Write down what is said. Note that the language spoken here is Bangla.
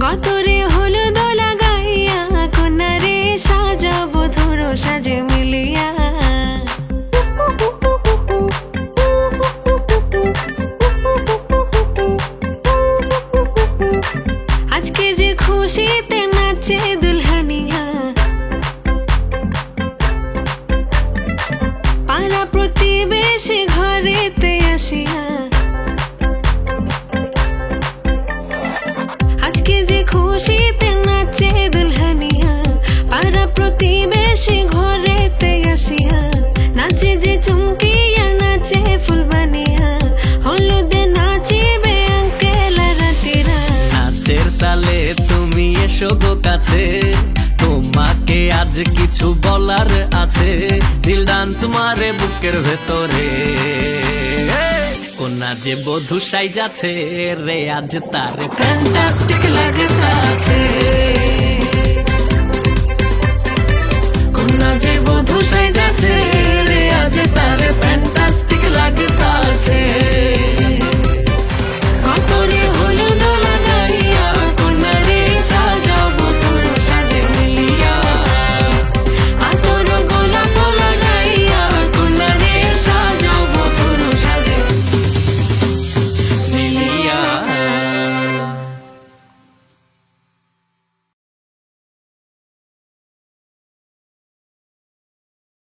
গতরে হলুদ লাগাইয়া কন্যারে সাজাবো ধরো সাজে মিলিয়া। আজকে যে খুশিতে নাচে দুলহানিয়া, পাড়া প্রতিবেশী ঘরেতে আসিয়া। আজকে যে খুশিতে নাচে দুলহানিয়া, পাড়া প্রতিবেশী ঘরেতে আসিয়া। নাচে যে চুমকিয়া নাচে ফুলবানিয়া, হলুদে নাচিবে আঙ্কেল রাতিরা। নাচের তালে তুমি এসো গো কাছে, তোমাকে আজ কিছু বলার আছে। দিল ডান্স মারে বুকের ভেতরে, কোনা যে বধূ সাইজাছে রে আজ তার ফ্যান্টাস্টিক লাগতাছে। কোনা যে বধূ সাইজাছে রে আজ তার ফ্যান্টাস্টিক লাগতাছে।